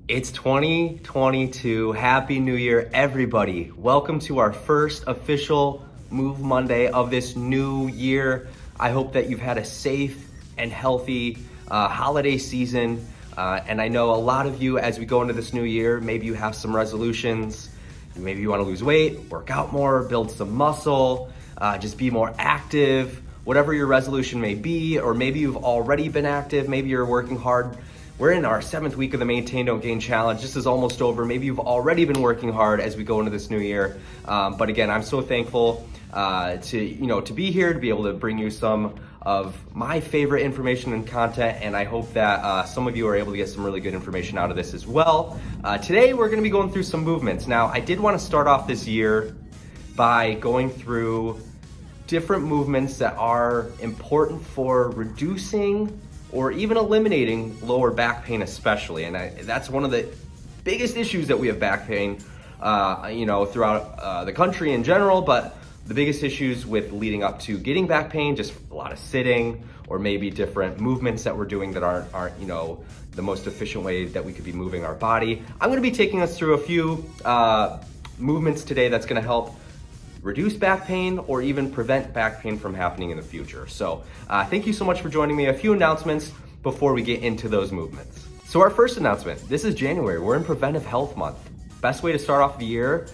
It's 2022. Happy New Year, everybody. Welcome to our first official Move Monday of this new year. I hope that you've had a safe and healthy holiday season. And I know a lot of you, as we go into this new year, maybe you have some resolutions. Maybe you want to lose weight, work out more, build some muscle, just be more active, whatever your resolution may be, or maybe you've already been active, maybe you're working hard. We're in our 7th week of the Maintain Don't Gain Challenge. This is almost over. Maybe you've already been working hard as we go into this new year. But again, I'm so thankful to be here, to be able to bring you some of my favorite information and content, and I hope that some of you are able to get some really good information out of this as well. Today, we're gonna be going through some movements. Now, I did wanna start off this year by going through different movements that are important for reducing or even eliminating lower back pain especially. And that's one of the biggest issues that we have back pain, throughout the country in general, but the biggest issues with leading up to getting back pain, just a lot of sitting or maybe different movements that we're doing that aren't the most efficient way that we could be moving our body. I'm gonna be taking us through a few movements today that's gonna help reduce back pain or even prevent back pain from happening in the future. So thank you so much for joining me. A few announcements before we get into those movements. So our first announcement, this is January. We're in Preventive Health Month. Best way to start off the year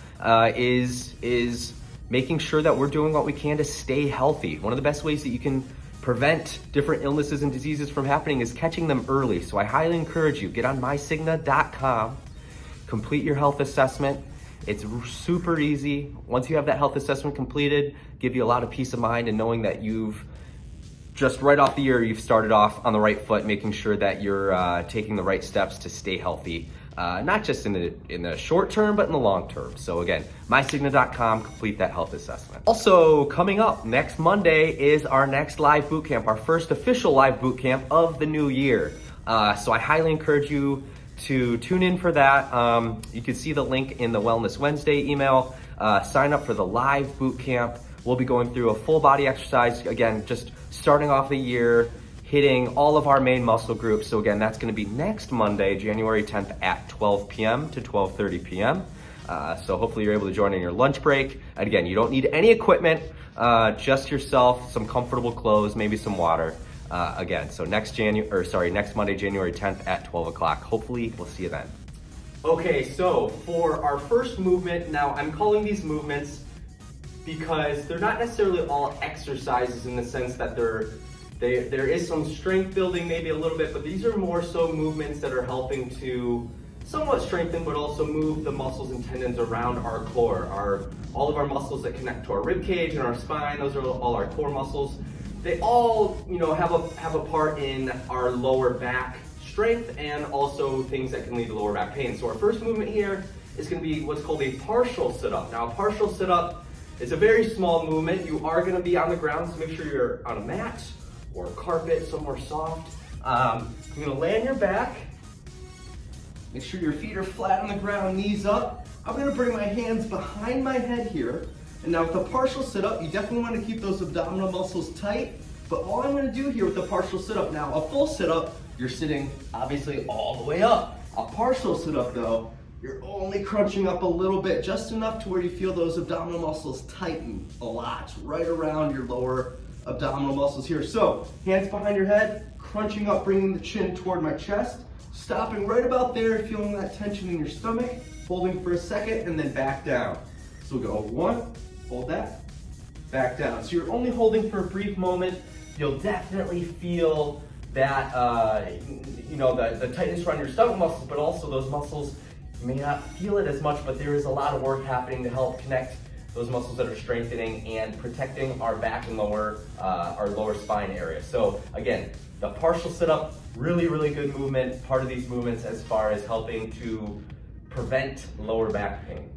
is making sure that we're doing what we can to stay healthy. One of the best ways that you can prevent different illnesses and diseases from happening is catching them early. So I highly encourage you, get on mycigna.com, complete your health assessment. It's super easy. Once you have that health assessment completed, give you a lot of peace of mind and knowing that you've just right off the year, you've started off on the right foot, making sure that you're taking the right steps to stay healthy, not just in the short term, but in the long term. So again, mycigna.com, complete that health assessment. Also coming up next Monday is our next live boot camp, our first official live boot camp of the new year. So I highly encourage you to tune in for that. You can see the link in the Wellness Wednesday email. Sign up for the live boot camp. We'll be going through a full body exercise. Again, just starting off the year, hitting all of our main muscle groups. So again, that's gonna be next Monday, January 10th at 12 p.m. to 12:30 p.m. So hopefully you're able to join in your lunch break. And again, you don't need any equipment, just yourself, some comfortable clothes, maybe some water. Again, so next Monday, January 10th at 12 o'clock. Hopefully we'll see you then. Okay, so for our first movement, now I'm calling these movements because they're not necessarily all exercises in the sense that there is some strength building maybe a little bit, but these are more so movements that are helping to somewhat strengthen, but also move the muscles and tendons around our core. All of our muscles that connect to our rib cage and our spine, those are all our core muscles. They all, have a part in our lower back strength and also things that can lead to lower back pain. So our first movement here is going to be what's called a partial sit-up. Now, a partial sit-up is a very small movement. You are going to be on the ground, so make sure you're on a mat or a carpet, somewhere soft. You're going to lay on your back. Make sure your feet are flat on the ground, knees up. I'm going to bring my hands behind my head here. And now with the partial sit-up, you definitely want to keep those abdominal muscles tight. But all I'm going to do here with the partial sit-up, now a full sit-up, you're sitting obviously all the way up. A partial sit-up though, you're only crunching up a little bit, just enough to where you feel those abdominal muscles tighten a lot, right around your lower abdominal muscles here. So hands behind your head, crunching up, bringing the chin toward my chest, stopping right about there, feeling that tension in your stomach, holding for a second, and then back down. So we'll go 1, hold that, back down. So you're only holding for a brief moment. You'll definitely feel that, the tightness around your stomach muscles, but also those muscles, you may not feel it as much, but there is a lot of work happening to help connect those muscles that are strengthening and protecting our back and our lower spine area. So again, the partial sit-up, really, really good movement, part of these movements as far as helping to prevent lower back pain.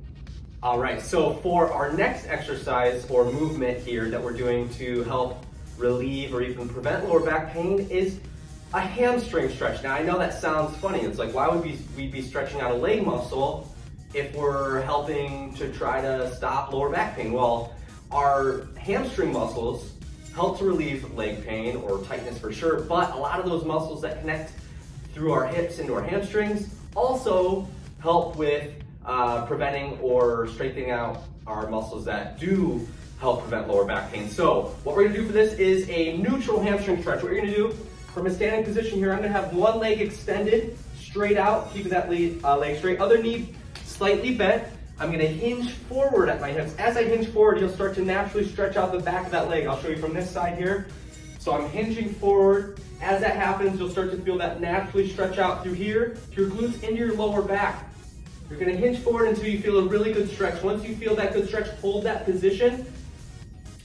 All right, so for our next exercise or movement here that we're doing to help relieve or even prevent lower back pain is a hamstring stretch. Now I know that sounds funny. It's like, why would we be stretching out a leg muscle if we're helping to try to stop lower back pain? Well, our hamstring muscles help to relieve leg pain or tightness for sure, but a lot of those muscles that connect through our hips into our hamstrings also help with preventing or straightening out our muscles that do help prevent lower back pain. So what we're gonna do for this is a neutral hamstring stretch. What you're gonna do from a standing position here, I'm gonna have one leg extended straight out, keeping that leg straight, other knee slightly bent. I'm gonna hinge forward at my hips. As I hinge forward, you'll start to naturally stretch out the back of that leg. I'll show you from this side here. So I'm hinging forward. As that happens, you'll start to feel that naturally stretch out through here, to your glutes, into your lower back. You're gonna hinge forward until you feel a really good stretch. Once you feel that good stretch, hold that position.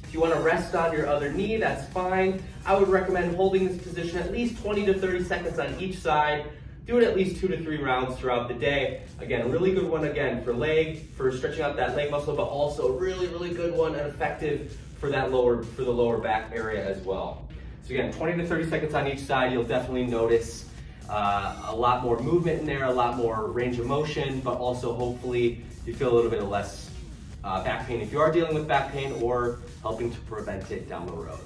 If you wanna rest on your other knee, that's fine. I would recommend holding this position at least 20 to 30 seconds on each side. Do it at least 2 to 3 rounds throughout the day. Again, a really good one again for stretching out that leg muscle, but also a really, really good one and effective for the lower back area as well. So again, 20 to 30 seconds on each side. You'll definitely notice a lot more movement in there, a lot more range of motion, but also hopefully you feel a little bit less back pain if you are dealing with back pain, or helping to prevent it down the road.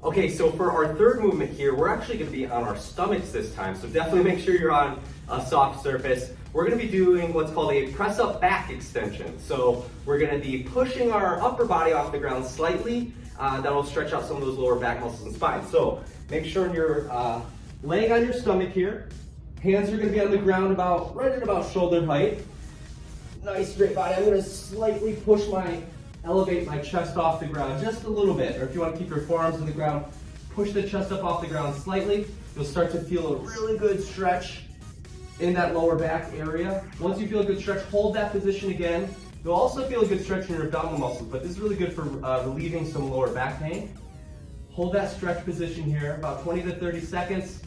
Okay, so for our third movement here, we're actually gonna be on our stomachs this time, so definitely make sure you're on a soft surface. We're gonna be doing what's called a press up back extension. So we're gonna be pushing our upper body off the ground slightly. That'll stretch out some of those lower back muscles and spine. So make sure you're laying on your stomach here. Hands are gonna be on the ground right at about shoulder height. Nice straight body. I'm gonna slightly elevate my chest off the ground just a little bit. Or if you want to keep your forearms on the ground, push the chest up off the ground slightly. You'll start to feel a really good stretch in that lower back area. Once you feel a good stretch, hold that position again. You'll also feel a good stretch in your abdominal muscles, but this is really good for relieving some lower back pain. Hold that stretch position here, about 20 to 30 seconds.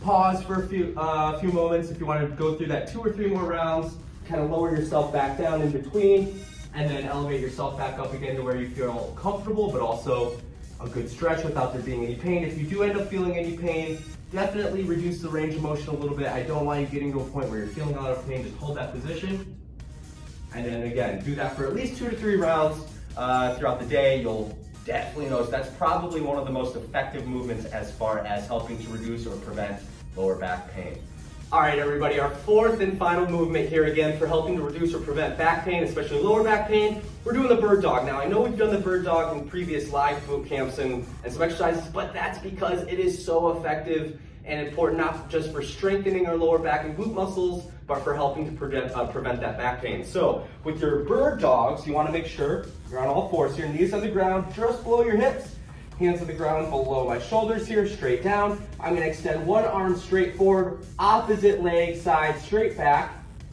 Pause for a few moments if you want to go through that 2 or 3 more rounds. Kind of lower yourself back down in between, and then elevate yourself back up again to where you feel comfortable, but also a good stretch without there being any pain. If you do end up feeling any pain, definitely reduce the range of motion a little bit. I don't want you getting to a point where you're feeling a lot of pain. Just hold that position. And then again, do that for at least 2 to 3 rounds throughout the day. You'll definitely notice that's probably one of the most effective movements as far as helping to reduce or prevent lower back pain. All right, everybody, our fourth and final movement here again for helping to reduce or prevent back pain, especially lower back pain. We're doing the bird dog. Now, I know we've done the bird dog in previous live boot camps and some exercises, but that's because it is so effective and important, not just for strengthening our lower back and glute muscles, but for helping to prevent that back pain. So with your bird dogs, you want to make sure you're on all fours here, knees on the ground, just below your hips. Hands on the ground below my shoulders here, straight down. I'm gonna extend one arm straight forward, opposite leg side straight back,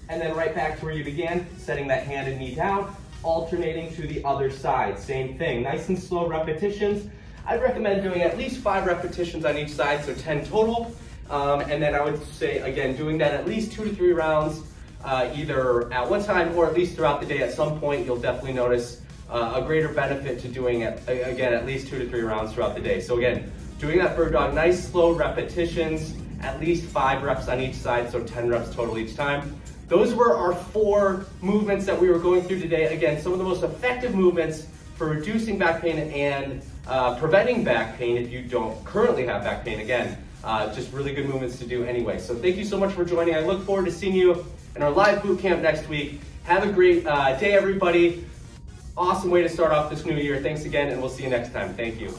and then right back to where you began, setting that hand and knee down, alternating to the other side. Same thing, nice and slow repetitions. I'd recommend doing at least 5 repetitions on each side, so 10 total. And then I would say, again, doing that at least 2 to 3 rounds, either at one time or at least throughout the day. At some point, you'll definitely notice a greater benefit to doing it, again, at least 2 to 3 rounds throughout the day. So again, doing that bird dog, nice slow repetitions, at least 5 reps on each side, so 10 reps total each time. Those were our 4 movements that we were going through today. Again, some of the most effective movements for reducing back pain and preventing back pain if you don't currently have back pain. Again, just really good movements to do anyway. So thank you so much for joining. I look forward to seeing you in our live boot camp next week. Have a great day, everybody. Awesome way to start off this new year. Thanks again, and we'll see you next time. Thank you.